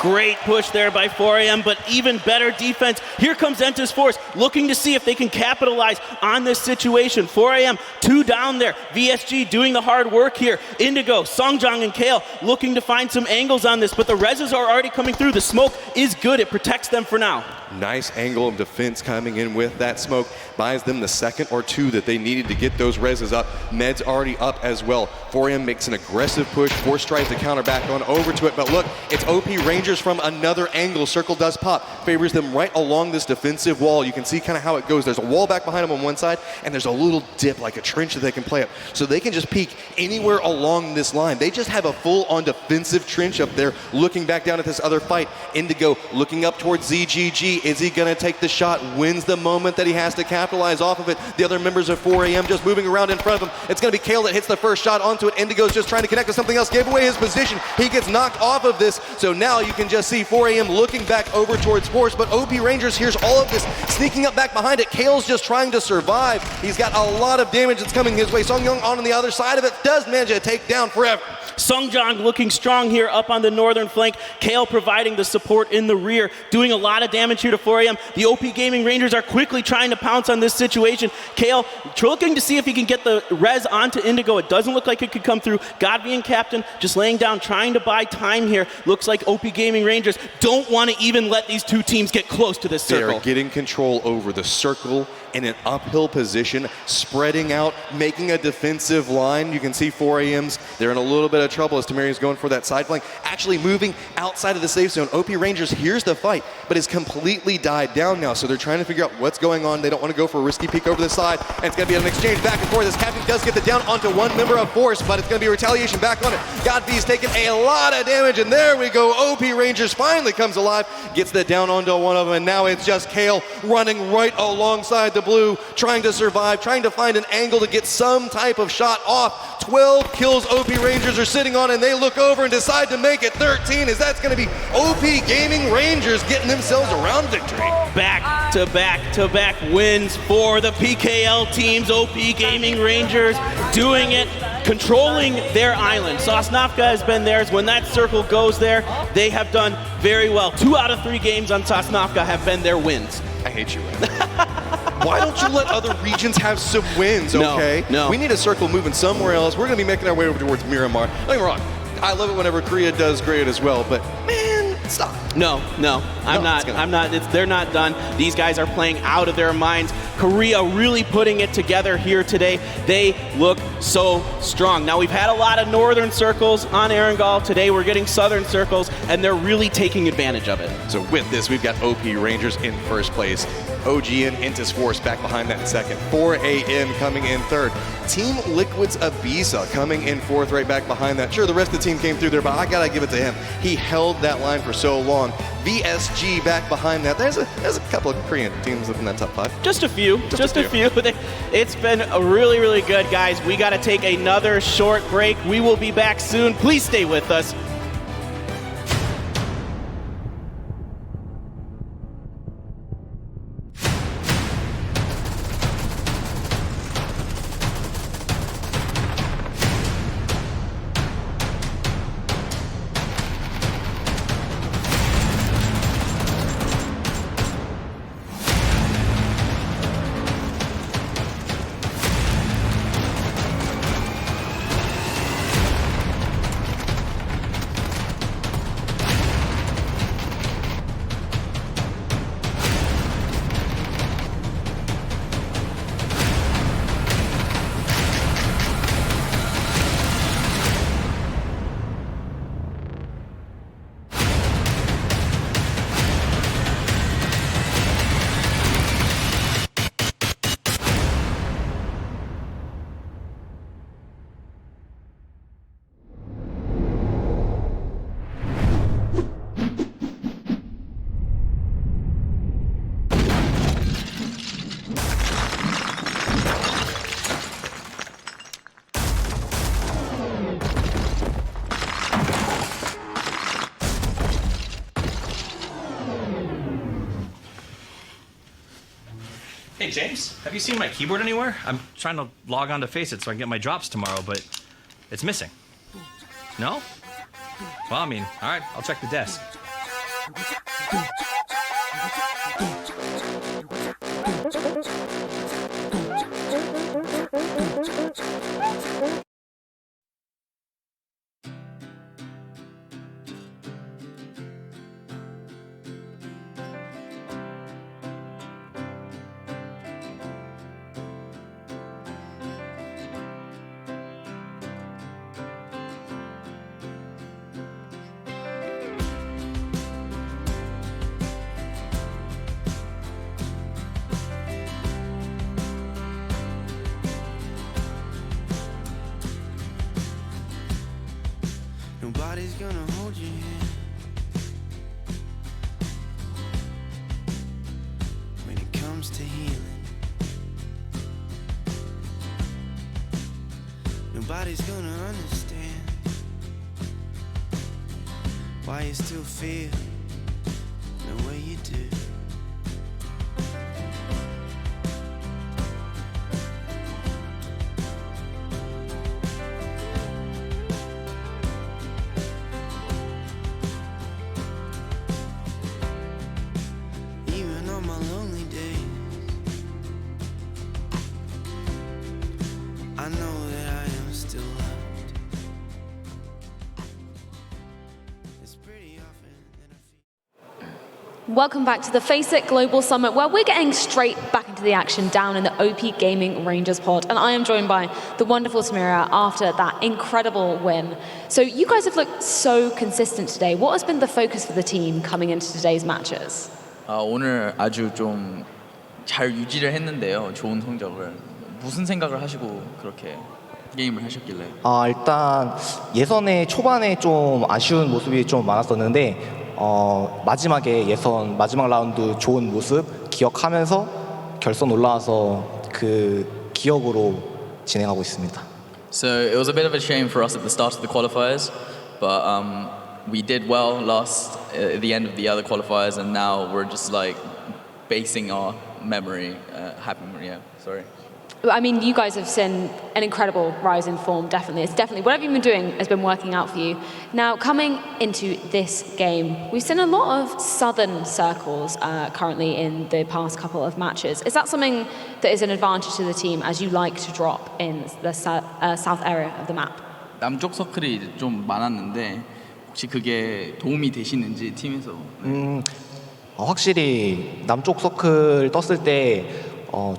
Great push there by 4AM, but even better defense. Here comes Entis Force, looking to see if they can capitalize on this situation. 4AM, 2 down there. VSG doing the hard work here. Indigo, Songjang, and Kale looking to find some angles on this, but the reses are already coming through. The smoke is good. It protects them for now. Nice angle of defense coming in with that smoke. Buys them the second or two that they needed to get those reses up. Med's already up as well. 4AM makes an aggressive push. Force tries to counter back on over to it, but look, it's OP Rangers from another angle. Circle does pop. Favors them right along this defensive wall. You can see kind of how it goes. There's a wall back behind them on one side, and there's a little dip, like a trench that they can play up. So they can just peek anywhere along this line. They just have a full-on defensive trench up there, looking back down at this other fight. Indigo looking up towards ZGG. Is he going to take the shot? Wins the moment that he has to capitalize off of it. The other members of 4AM just moving around in front of him. It's going to be Kale that hits the first shot onto it. Indigo's just trying to connect with something else. Gave away his position. He gets knocked off of this. So now you can just see 4AM looking back over towards Force. But OP Rangers hears all of this, sneaking up back behind it. Kale's just trying to survive. He's got a lot of damage that's coming his way. Songjang on the other side of it does manage to take down Forever. Songjang looking strong here up on the northern flank. Kale providing the support in the rear, doing a lot of damage here to 4AM. The OP Gaming Rangers are quickly trying to pounce on this situation. Kale looking to see if he can get the res onto Indigo. It doesn't look like it could come through. Godby and Captain just laying down, trying to buy time here. Looks like OP Gaming Rangers don't want to even let these two teams get close to this circle. They're getting control over the circle in an uphill position, spreading out, making a defensive line. You can see 4AM's, they're in a little bit of trouble as Tamarian's going for that side flank, actually moving outside of the safe zone. OP Rangers hears the fight, but has completely died down now, so they're trying to figure out what's going on. They don't want to go for a risky peek over the side, and it's going to be an exchange back and forth. This Captain does get the down onto one member of Force, but it's going to be a retaliation back on it. Godby's taking a lot of damage, and there we go. OP Rangers finally comes alive, gets the down onto one of them, and now it's just Kale running right alongside the blue, trying to survive, trying to find an angle to get some type of shot off. 12 kills OP Rangers are sitting on, and they look over and decide to make it 13, as that's going to be OP Gaming Rangers getting themselves around victory. Back to back to back wins for the PKL teams. OP Gaming Rangers doing it, controlling their island. Sosnovka has been theirs. When that circle goes there, they have done very well. 2 out of 3 games on Sosnovka have been their wins. I hate you, Why don't you let other regions have some wins, okay? No. We need a circle moving somewhere else. We're going to be making our way over towards Miramar. Don't get me wrong. I love it whenever Korea does great as well, but man, stop. No, I'm not. They're not done. These guys are playing out of their minds. Korea really putting it together here today. They look so strong. Now, we've had a lot of northern circles on Erangel. Today, we're getting southern circles, and they're really taking advantage of it. So with this, we've got OP Rangers in first place. OGN, Entis Force back behind that in second. 4AM coming in third. Team Liquid's Ibiza coming in fourth, right back behind that. Sure, the rest of the team came through there, but I gotta give it to him. He held that line for so long. VSG back behind that. There's a couple of Korean teams up in that top 5. Just a few. Just a few. It's been really, really good, guys. We got to take another short break. We will be back soon. Please stay with us. Hey James, have you seen my keyboard anywhere? I'm trying to log on to FACEIT so I can get my drops tomorrow, but it's missing. No? Well, I mean, all right, I'll check the desk. gonna hold your hand when it comes to healing. Nobody's gonna understand why you still feel the way you do. Even on my lonely days, I know that I am still loved. It's pretty often that I feel. Welcome back to the FACEIT Global Summit, where we're getting straight back into the action down in the OP Gaming Rangers pod. And I am joined by the wonderful Samira after that incredible win. So you guys have looked so consistent today. What has been the focus for the team coming into today's matches? 오늘 아주 좀 잘 유지를 했는데요. 좋은 성적을. 무슨 생각을 하시고 그렇게 게임을 하셨길래? 일단 예선의 초반에 좀 아쉬운 모습이 좀 많았었는데 마지막에 예선 마지막 라운드 좋은 모습 기억하면서 결선 올라와서 그 기억으로 진행하고 있습니다. So it was a bit of a shame for us at the start of the qualifiers, but we did well last at the end of the other qualifiers, and now we're just like basing our memory, happy memory. Yeah, sorry. I mean, you guys have seen an incredible rise in form, definitely. It's definitely, whatever you've been doing has been working out for you. Now, coming into this game, we've seen a lot of southern circles currently in the past couple of matches. Is that something that is an advantage to the team as you like to drop in the south area of the map? 남쪽 서클이 좀 많았는데 혹시 그게 도움이 되시는지 팀에서? 확실히 남쪽 서클 떴을 때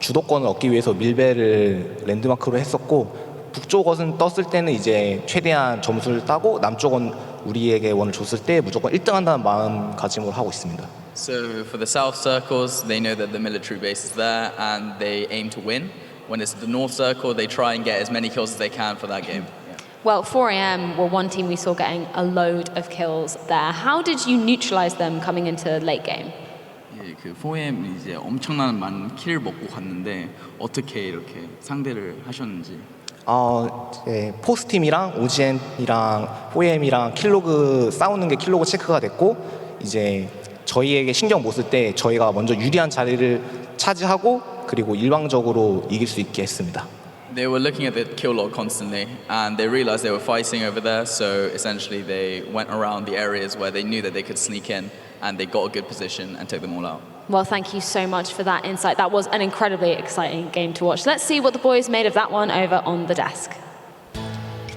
주도권을 얻기 위해서 밀배를 랜드마크로 했었고 북쪽은 떴을 때는 이제 최대한 점수를 따고 남쪽은 우리에게 원을 줬을 때 무조건 1등 한다는 마음가짐으로 하고 있습니다. So for the south circles, they know that the military base is there and they aim to win. When it's the north circle, they try and get as many kills as they can for that game. Well, 4AM were one team we saw getting a load of kills there. How did you neutralize them coming into late game? 예, 그 4M 이제 엄청난 많은 킬을 먹고 갔는데 어떻게 이렇게 상대를 하셨는지. 예, 포스팀이랑 오지엔이랑 4M이랑 킬로그 싸우는 게 킬로그 체크가 됐고 이제 저희에게 신경 못 쓸 때 저희가 먼저 유리한 자리를 차지하고 그리고 일방적으로 이길 수 있게 했습니다. They were looking at the kill log constantly and they realized they were fighting over there, so essentially they went around the areas where they knew that they could sneak in and they got a good position and took them all out. Well, thank you so much for that insight. That was an incredibly exciting game to watch. Let's see what the boys made of that one over on the desk.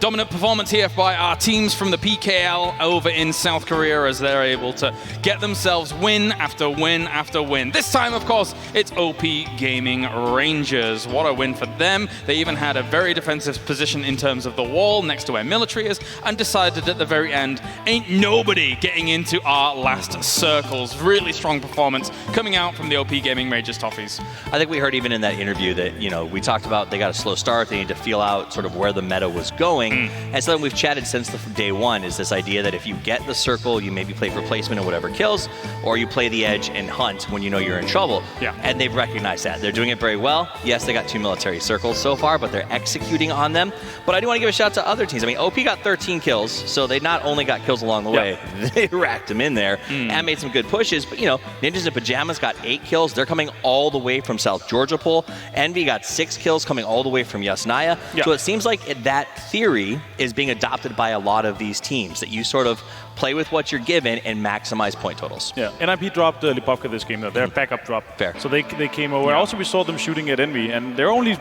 Dominant performance here by our teams from the PKL over in South Korea as they're able to get themselves win after win after win. This time, of course, it's OP Gaming Rangers. What a win for them. They even had a very defensive position in terms of the wall next to where military is and decided at the very end, ain't nobody getting into our last circles. Really strong performance coming out from the OP Gaming Rangers Toffees. I think we heard even in that interview that, you know, we talked about they got a slow start. They need to feel out sort of where the meta was going. And something we've chatted since day one is this idea that if you get the circle, you maybe play replacement and whatever kills, or you play the edge and hunt when you know you're in trouble. Yeah. And they've recognized that. They're doing it very well. Yes, they got 2 military circles so far, but they're executing on them. But I do want to give a shout out to other teams. I mean, OP got 13 kills, so they not only got kills along the way, they racked them in there and made some good pushes. But, you know, Ninjas in Pajamas got 8 kills. They're coming all the way from South Georgia Pool. Envy got 6 kills coming all the way from Yasnaya. So it seems like that theory is being adopted by a lot of these teams, that you sort of play with what you're given and maximize point totals. Yeah, NIP dropped Lipovka this game though. Their backup dropped. Fair. So they came over. Also, we saw them shooting at Envy, and they're only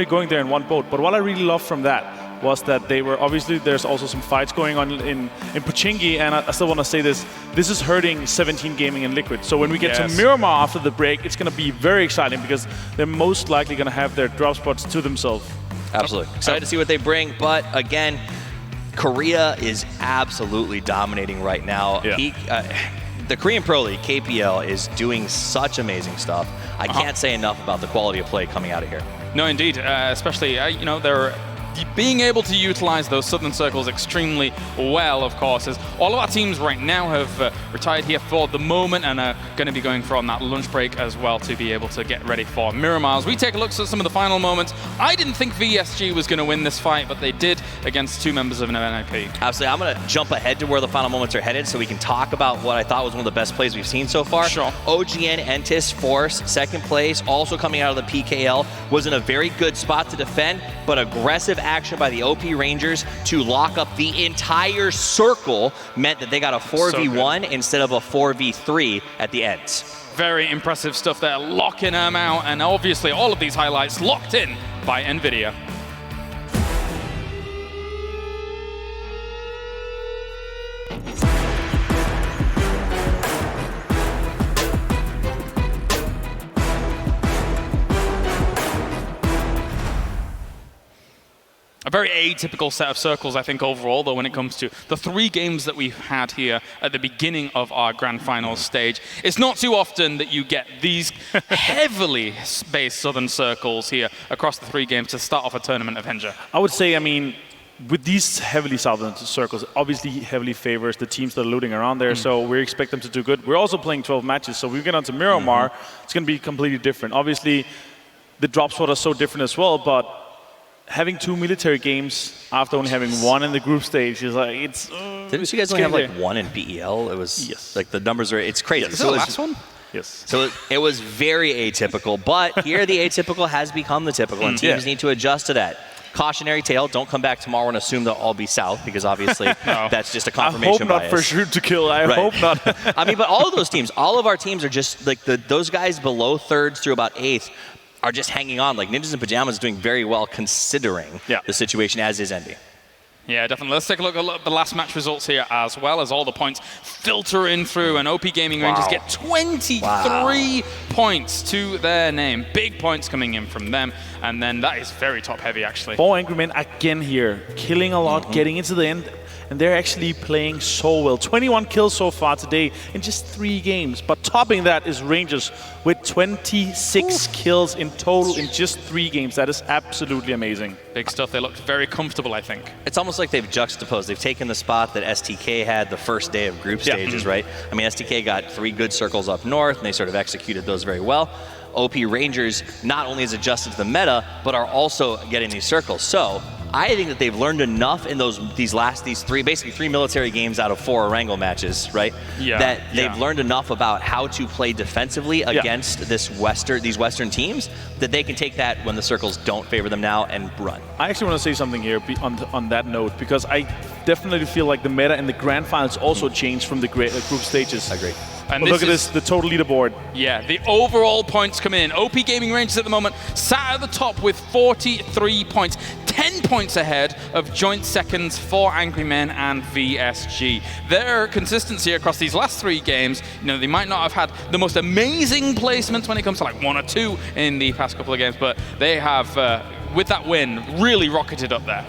going there in one boat. But what I really loved from that was that they were, obviously there's also some fights going on in Pochinki, and I still want to say this is hurting 17 Gaming and Liquid. So when we get to Miramar after the break, it's going to be very exciting because they're most likely going to have their drop spots to themselves. Absolutely. Excited to see what they bring, but again, Korea is absolutely dominating right now. The Korean Pro League, KPL, is doing such amazing stuff. I can't say enough about the quality of play coming out of here. No, indeed. Especially, you know, they're being able to utilize those southern circles extremely well, of course, as all of our teams right now have retired here for the moment and are going to be going for on that lunch break as well to be able to get ready for Miramar. As we take a look at some of the final moments, I didn't think VSG was going to win this fight, but they did against two members of an NIP. Absolutely. I'm going to jump ahead to where the final moments are headed so we can talk about what I thought was one of the best plays we've seen so far. Sure. OGN Entis Force, second place, also coming out of the PKL, was in a very good spot to defend, but aggressive action by the OP Rangers to lock up the entire circle meant that they got a 4v1 instead of a 4v3 at the end. Very impressive stuff there, locking them out, and obviously all of these highlights locked in by NVIDIA. A very atypical set of circles, I think, overall, though, when it comes to the three games that we've had here at the beginning of our grand finals stage. It's not too often that you get these heavily spaced southern circles here across the three games to start off a tournament, Avenger. I would say, I mean, with these heavily southern circles, obviously heavily favors the teams that are looting around there, so we expect them to do good. We're also playing 12 matches, so if we get onto Miramar, it's going to be completely different. Obviously, the drop spot are so different as well, but having two military games after only having one in the group stage is like, it's... Didn't you guys only have like one in BEL? It was, like the numbers are, it's crazy. Is that the last one? Yes. So it was very atypical, but here the atypical has become the typical, and teams need to adjust to that. Cautionary tale, don't come back tomorrow and assume they'll all be south, because obviously that's just a confirmation bias. I hope not for Shoot to Kill, I hope not. I mean, but all of those teams, all of our teams are just like those guys below thirds through about eighth are just hanging on. Like Ninjas in Pajamas is doing very well considering the situation, as is Envy. Yeah, definitely. Let's take a look at the last match results here as well, as all the points filter in through, and OP Gaming Rangers get 23 points to their name. Big points coming in from them, and then that is very top heavy, actually. 4 Angry Men again here, killing a lot, getting into the end, and they're actually playing so well. 21 kills so far today in just 3 games, but topping that is Rangers with 26 kills in total in just 3 games. That is absolutely amazing. Big stuff. They looked very comfortable, I think. It's almost like they've juxtaposed. They've taken the spot that STK had the first day of group stages, right? I mean, STK got 3 good circles up north, and they sort of executed those very well. OP Rangers not only has adjusted to the meta, but are also getting these circles. So I think that they've learned enough in these basically 3 military games out of 4 Erangel matches, right? That they've learned enough about how to play defensively against these Western teams that they can take that when the circles don't favor them now and run. I actually want to say something here on that note, because I definitely feel like the meta in the grand finals also changed from the group stages. I agree. And look at this, the total leaderboard. Yeah, the overall points come in. OP Gaming Rangers at the moment sat at the top with 43 points, 10 points ahead of joint seconds for Angry Men and VSG. Their consistency across these last 3 games, you know, they might not have had the most amazing placements when it comes to like 1 or 2 in the past couple of games, but they have, with that win, really rocketed up there.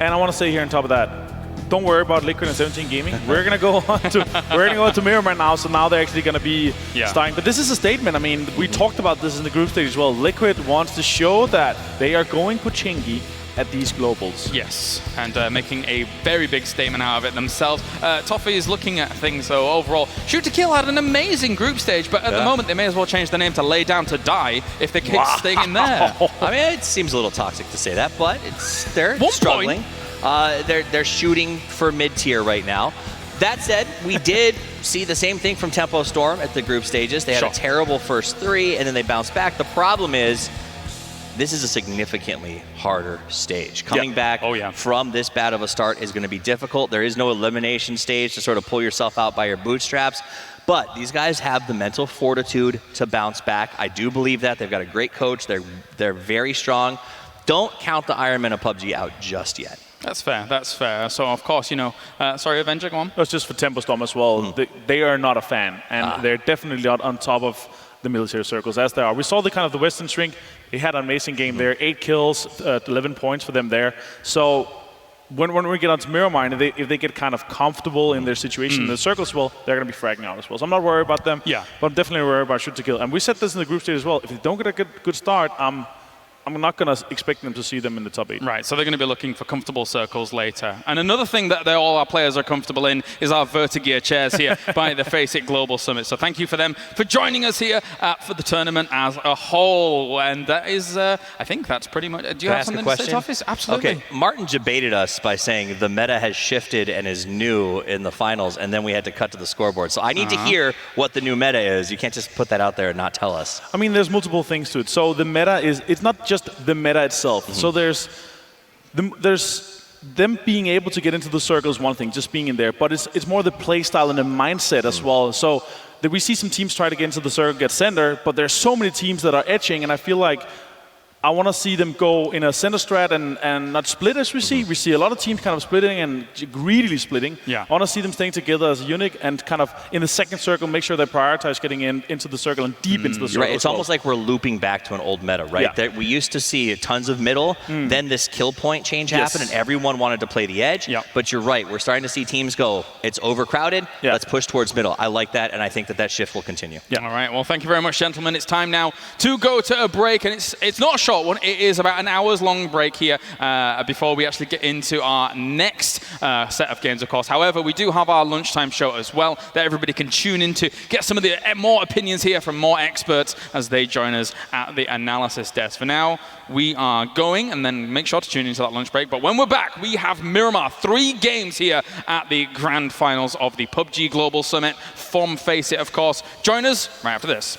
And I want to say here on top of that, don't worry about Liquid and 17 Gaming. We're gonna go on to Miramar now. So now they're actually gonna be starting. But this is a statement. I mean, we talked about this in the group stage as well. Liquid wants to show that they are going Pochinki at these globals. Yes, and making a very big statement out of it themselves. Toffee is looking at things, so overall, Shoot to Kill had an amazing group stage, but at the moment they may as well change the name to Lay Down to Die if they keep staying in there. I mean, it seems a little toxic to say that, but they're struggling. They're shooting for mid-tier right now. That said, we did see the same thing from Tempo Storm at the group stages. They had a terrible first 3, and then they bounced back. The problem is, this is a significantly harder stage. Coming back from this bad of a start is going to be difficult. There is no elimination stage to sort of pull yourself out by your bootstraps. But these guys have the mental fortitude to bounce back. I do believe that. They've got a great coach. They're very strong. Don't count the Ironman of PUBG out just yet. That's fair, that's fair. So, of course, you know, sorry, Avenger, go on. That's just for Tempo Storm as well. They are not a fan, and they're definitely not on top of the military circles as they are. We saw the kind of the Western Shrink. They had an amazing game there, 8 kills, 11 points for them there. So when we get onto Miramar, and if they get kind of comfortable in their situation in the circles, well, they're going to be fragging out as well. So I'm not worried about them, but I'm definitely worried about Shoot to Kill. And we said this in the group stage as well. If they don't get a good start, I'm I'm not going to expect them to see them in the top 8. Right, so they're going to be looking for comfortable circles later. And another thing that all our players are comfortable in is our Vertigear chairs here by the FACEIT Global Summit. So thank you for them for joining us here for the tournament as a whole. And that is, I think that's pretty much... Do you have something to say, Toffees? Absolutely. Okay, Martin debated us by saying the meta has shifted and is new in the finals, and then we had to cut to the scoreboard. So I need to hear what the new meta is. You can't just put that out there and not tell us. I mean, there's multiple things to it. So the meta is, it's not just the meta itself. So there's them being able to get into the circle is one thing, just being in there, but it's more the play style and the mindset as well. So that we see some teams try to get into the circle, get center, but there's so many teams that are edging, and I feel like I want to see them go in a center strat and not split as we see. We see a lot of teams kind of splitting and greedily splitting. Yeah. I want to see them staying together as a unit and kind of in the second circle make sure they prioritize getting into the circle and deep into the circle. Right. It's almost like we're looping back to an old meta, right? Yeah. That we used to see tons of middle, then this kill point change happened and everyone wanted to play the edge. Yeah. But you're right. We're starting to see teams go, it's overcrowded, let's push towards middle. I like that, and I think that shift will continue. Yeah. All right. Well, thank you very much, gentlemen. It's time now to go to a break, and it's not a short one. It is about an hour's long break here before we actually get into our next set of games, of course. However, we do have our lunchtime show as well that everybody can tune into, get some of the more opinions here from more experts as they join us at the analysis desk. For now, we are going, and then make sure to tune into that lunch break. But when we're back, we have Miramar, 3 games here at the grand finals of the PUBG Global Summit from FACEIT, of course. Join us right after this.